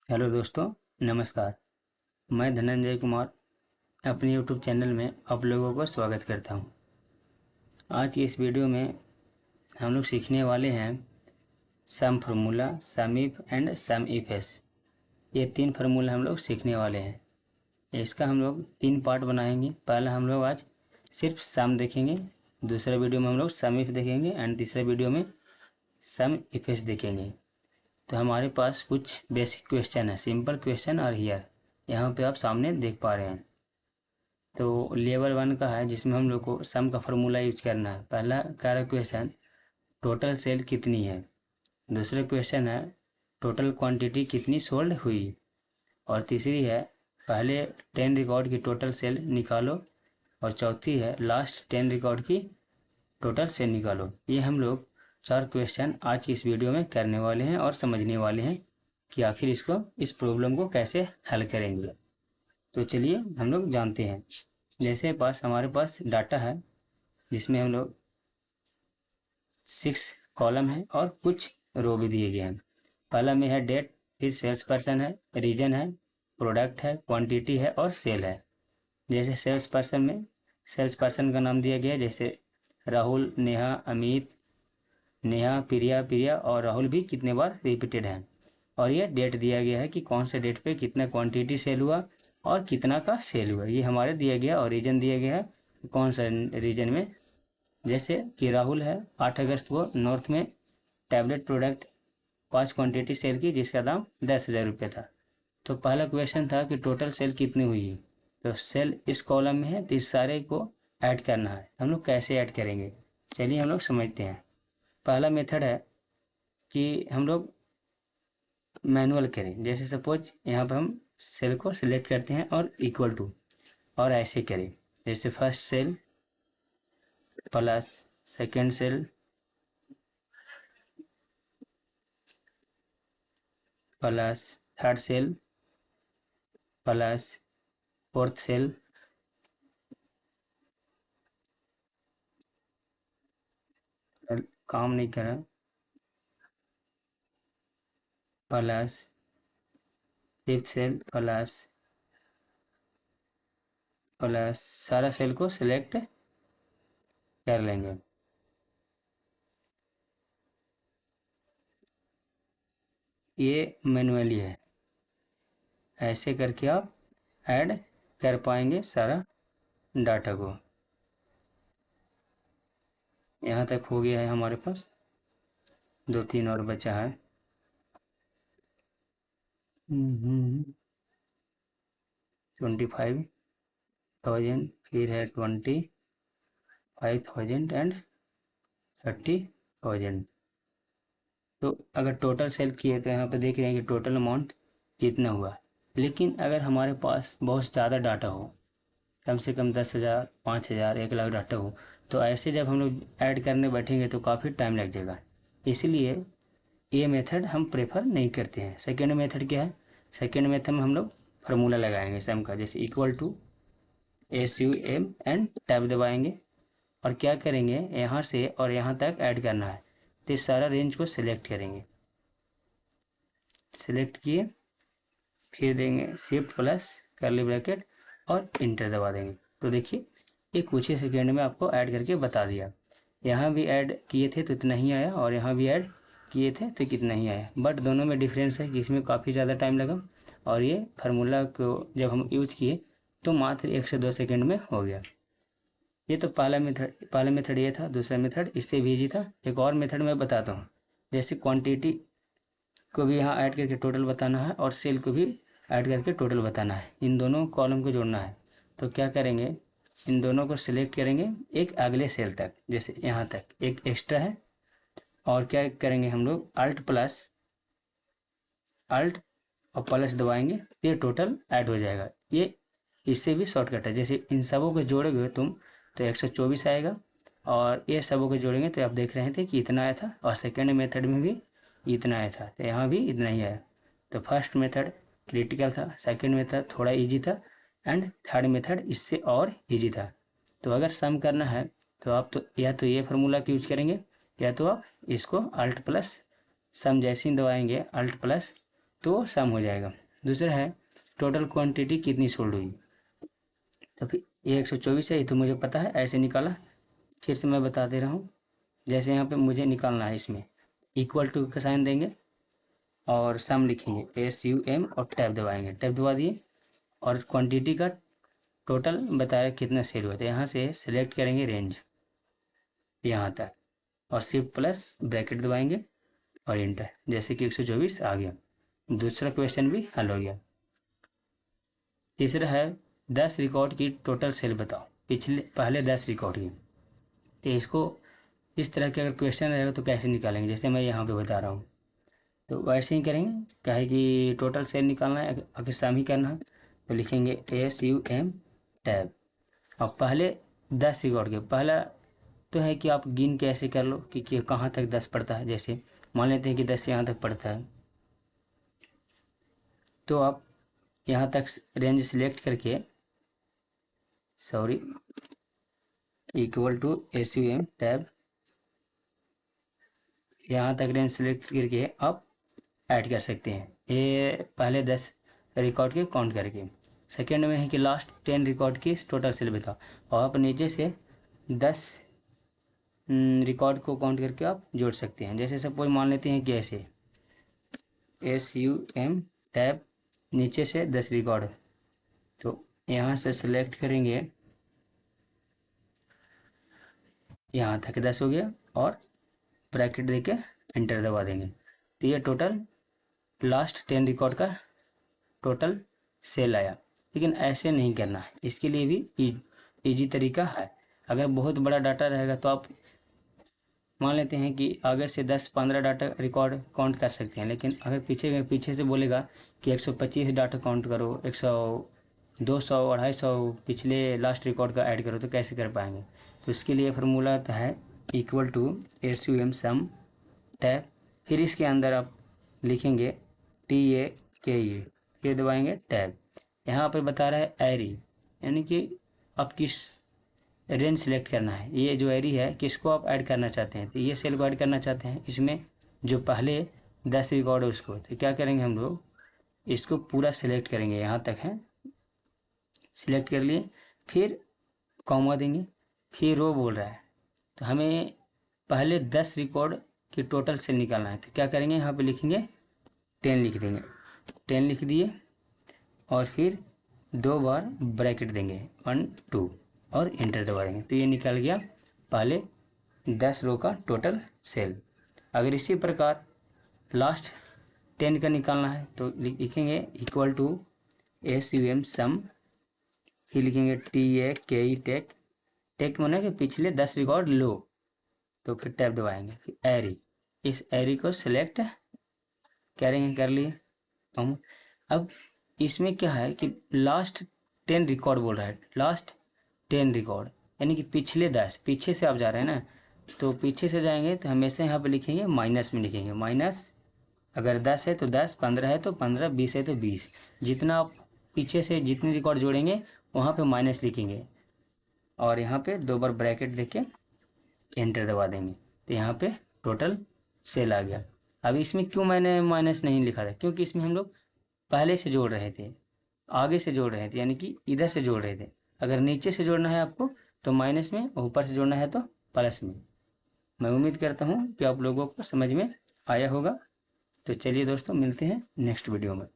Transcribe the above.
Hello दोस्तों, नमस्कार। मैं धनंजय कुमार अपने यूट्यूब चैनल में आप लोगों को स्वागत करता हूं। आज की इस वीडियो में हम लोग सीखने वाले हैं sum formula, sum if and sum ifs. ये तीन फार्मूला हम लोग सीखने वाले हैं। इसका हम लोग तीन पार्ट बनाएंगे। पहला हम लोग आज सिर्फ सम देखेंगे, दूसरा वीडियो में हम लोग सम इफ देखेंगे एंड तीसरा वीडियो में सम इफ एस देखेंगे। तो हमारे पास कुछ बेसिक क्वेश्चन है, सिंपल क्वेश्चन और हियर यहाँ पे आप सामने देख पा रहे हैं। तो लेवल 1 का है जिसमें हम लोग को सम का फॉर्मूला यूज करना है। पहला कह रहा क्वेश्चन टोटल सेल कितनी है। दूसरा क्वेश्चन है टोटल क्वांटिटी कितनी सोल्ड हुई। और तीसरी है पहले 10 रिकॉर्ड की टोटल सेल निकालो। और चौथी है लास्ट 10 रिकॉर्ड की टोटल सेल निकालो। ये हम लोग चार क्वेश्चन आज की इस वीडियो में करने वाले हैं और समझने वाले हैं कि आखिर इस प्रॉब्लम को कैसे हल करेंगे। तो चलिए हम लोग जानते हैं। जैसे हमारे पास डाटा है जिसमें हम लोग 6 कॉलम है और कुछ रो भी दिए गए हैं। पहला में है डेट, फिर सेल्स पर्सन है, रीजन है, प्रोडक्ट है, क्वांटिटी है और सेल है। जैसे सेल्स पर्सन में सेल्स पर्सन का नाम दिया गया है, जैसे राहुल, नेहा, अमित, नेहा, प्रिया, प्रिया और राहुल भी कितने बार रिपीटेड हैं। और ये डेट दिया गया है कि कौन से डेट पे कितना क्वांटिटी सेल हुआ और कितना का सेल हुआ, ये हमारे दिया गया। और रीजन दिया गया है कौन सा रीजन में, जैसे कि राहुल है 8 अगस्त को नॉर्थ में टैबलेट प्रोडक्ट 5 क्वांटिटी सेल की जिसका दाम 10,000 रुपये था। तो पहला क्वेश्चन था कि टोटल सेल कितनी हुई। तो सेल इस कॉलम में है तो इस सारे को ऐड करना है। हम लोग कैसे ऐड करेंगे, चलिए हम लोग समझते हैं। पहला मेथड है कि हम लोग मैनुअल करें। जैसे सपोज यहाँ पर हम सेल को सिलेक्ट करते हैं और इक्वल टू और ऐसे करें। जैसे first cell plus second cell plus third cell plus fourth cell काम नहीं कर रहा, प्लस फिफ्थ सेल प्लस सारा सेल को सिलेक्ट कर लेंगे। ये मैनुअली है, ऐसे करके आप ऐड कर पाएंगे सारा डाटा को। यहाँ तक हो गया है हमारे पास, 2-3 और बचा है। 25,000, फिर है 25,000 एंड 30,000। तो अगर टोटल सेल किए तो यहाँ पे देख रहे हैं कि टोटल अमाउंट कितना हुआ। लेकिन अगर हमारे पास बहुत ज़्यादा डाटा हो, कम से कम 10,000, 5,000, 1 लाख डाटा हो, तो ऐसे जब हम लोग ऐड करने बैठेंगे तो काफ़ी टाइम लग जाएगा। इसलिए ये मेथड हम प्रेफर नहीं करते हैं। सेकेंड मेथड क्या है, सेकेंड मेथड में हम लोग फार्मूला लगाएंगे सम का, जैसे equal to SUM and tab दबाएंगे और क्या करेंगे यहाँ से और यहाँ तक ऐड करना है। तो इस सारा रेंज को सिलेक्ट करेंगे, सिलेक्ट किए, फिर देंगे शिफ्ट प्लस कर्ली ब्रैकेट और इंटर दबा देंगे। तो देखिए ये कुछ ही सेकेंड में आपको ऐड करके बता दिया। यहाँ भी ऐड किए थे तो इतना ही आया और यहाँ भी ऐड किए थे तो कितना ही आया। बट दोनों में डिफरेंस है कि इसमें काफ़ी ज़्यादा टाइम लगा और ये फार्मूला को जब हम यूज किए तो मात्र 1 से 2 सेकेंड में हो गया। ये तो पहला मेथड ये था। दूसरा मेथड इससे भी ईजी था। एक और मेथड मैं बताता हूँ। जैसे क्वांटिटी को भी यहाँ ऐड करके टोटल बताना है और सेल को भी ऐड करके टोटल बताना है। इन दोनों कॉलम को जोड़ना है। तो क्या करेंगे, इन दोनों को सिलेक्ट करेंगे एक अगले सेल तक, जैसे यहाँ तक एक एक्स्ट्रा है। और क्या करेंगे हम लोग अल्ट और प्लस दबाएंगे, ये टोटल ऐड हो जाएगा। ये इससे भी शॉर्टकट है। जैसे इन सबों को जोड़ोगे तुम तो 124 आएगा और ये सबों को जोड़ेंगे तो आप देख रहे थे कि इतना आया था। और सेकेंड मेथड में भी इतना आया था, तो यहाँ भी इतना ही आया। तो फर्स्ट मेथड क्रिटिकल था, सेकेंड मेथड थोड़ा ईजी था एंड थर्ड मेथड इससे और ईजी था। तो अगर सम करना है तो आप तो या तो ये फार्मूला का यूज करेंगे या तो आप इसको अल्ट प्लस सम जैसे ही दबाएंगे अल्ट प्लस तो सम हो जाएगा। दूसरा है टोटल क्वांटिटी कितनी सोल्ड हुई, तो फिर ये 124 है, ये तो मुझे पता है, ऐसे निकाला। फिर से मैं बता दे रहा हूँ, जैसे यहाँ पे मुझे निकालना है, इसमें इक्वल टू का साइन देंगे और सम लिखेंगे SUM और टैब दबाएंगे, टैब दबा दिए और क्वांटिटी का टोटल बताया कितना सेल हुआ था। यहाँ से सिलेक्ट करेंगे रेंज यहाँ तक और शिफ्ट प्लस ब्रैकेट दबाएंगे और इंटर, जैसे कि 124 आ गया। दूसरा क्वेश्चन भी हल हो गया। तीसरा है 10 रिकॉर्ड की टोटल सेल बताओ, पहले 10 रिकॉर्ड की। तो इसको इस तरह के अगर क्वेश्चन रहेगा तो कैसे निकालेंगे, जैसे मैं यहाँ पे बता रहा हूँ, तो वैसे ही करेंगे। क्या है कि टोटल सेल निकालना है, अगर सम ही करना है तो लिखेंगे SUM टैब और पहले 10 रिकॉर्ड के। पहला तो है कि आप गिन के ऐसे कर लो कि कहाँ तक 10 पड़ता है। जैसे मान लेते हैं कि 10 यहाँ तक पड़ता है, तो आप यहाँ तक रेंज सिलेक्ट करके इक्वल टू SUM टैब, यहाँ तक रेंज सिलेक्ट करके आप ऐड कर सकते हैं, ये पहले 10 रिकॉर्ड के काउंट करके। सेकेंड में है कि लास्ट 10 रिकॉर्ड की टोटल सेल बताओ, और आप नीचे से 10 रिकॉर्ड को काउंट करके आप जोड़ सकते हैं। जैसे सपोज मान लेते हैं कि ऐसे SUM टैब नीचे से 10 रिकॉर्ड, तो यहाँ से सिलेक्ट करेंगे, यहाँ तक 10 हो गया और ब्रैकेट देके एंटर दबा देंगे। तो ये टोटल लास्ट 10 रिकॉर्ड का टोटल सेल आया। लेकिन ऐसे नहीं करना है, इसके लिए भी इजी तरीका है। अगर बहुत बड़ा डाटा रहेगा तो आप मान लेते हैं कि आगे से 10-15 डाटा रिकॉर्ड काउंट कर सकते हैं, लेकिन अगर पीछे से बोलेगा कि 125 डाटा काउंट करो, 100 200 250 पिछले लास्ट रिकॉर्ड का ऐड करो, तो कैसे कर पाएंगे। तो इसके लिए फार्मूला आता है equal to SUM sum tab, फिर इसके अंदर आप लिखेंगे TAKE, ये दबाएंगे टैब। यहाँ पर बता रहा है एरी, यानी कि आप किस रेंज सेलेक्ट करना है। ये जो एरी है किसको आप ऐड करना चाहते हैं, तो ये सेल को ऐड करना चाहते हैं, इसमें जो पहले 10 रिकॉर्ड है उसको। तो क्या करेंगे हम लोग, इसको पूरा सिलेक्ट करेंगे, यहाँ तक है, सिलेक्ट कर लिए, फिर कॉमा देंगे, फिर रो बोल रहा है, तो हमें पहले 10 रिकॉर्ड की टोटल सेल निकालना है। तो क्या करेंगे, यहाँ पे लिखेंगे 10 लिख देंगे, 10 लिख दिए और फिर 2 बार ब्रैकेट देंगे 1 2 और इंटर दबा देंगे। तो ये निकल गया पहले 10 रो का टोटल सेल। अगर इसी प्रकार लास्ट 10 का निकालना है तो लिखेंगे इक्वल टू SUM सम, फिर लिखेंगे TAKE टेक, टेक माने कि पिछले 10 रिकॉर्ड लो, तो फिर टैब दबाएंगे, फिर एरी, इस एरी को सिलेक्ट करेंगे, कर लिए हम। अब इसमें क्या है कि लास्ट 10 रिकॉर्ड बोल रहा है, लास्ट 10 रिकॉर्ड यानी कि पिछले 10, पीछे से आप जा रहे हैं ना, तो पीछे से जाएंगे तो हमेशा यहाँ पे लिखेंगे माइनस में लिखेंगे, माइनस अगर 10 है तो 10, 15 है तो 15, 20 है तो 20, जितना आप पीछे से जितने रिकॉर्ड जोड़ेंगे वहाँ पे माइनस लिखेंगे और यहाँ पे 2 बार ब्रैकेट देके एंटर दबा देंगे। तो यहाँ पे टोटल सेल आ गया। अब इसमें क्यों मैंने माइनस नहीं लिखा था, क्योंकि इसमें हम लोग पहले से जोड़ रहे थे, आगे से जोड़ रहे थे, यानी कि इधर से जोड़ रहे थे। अगर नीचे से जोड़ना है आपको तो माइनस में, ऊपर से जोड़ना है तो प्लस में। मैं उम्मीद करता हूँ कि आप लोगों को समझ में आया होगा। तो चलिए दोस्तों, मिलते हैं नेक्स्ट वीडियो में।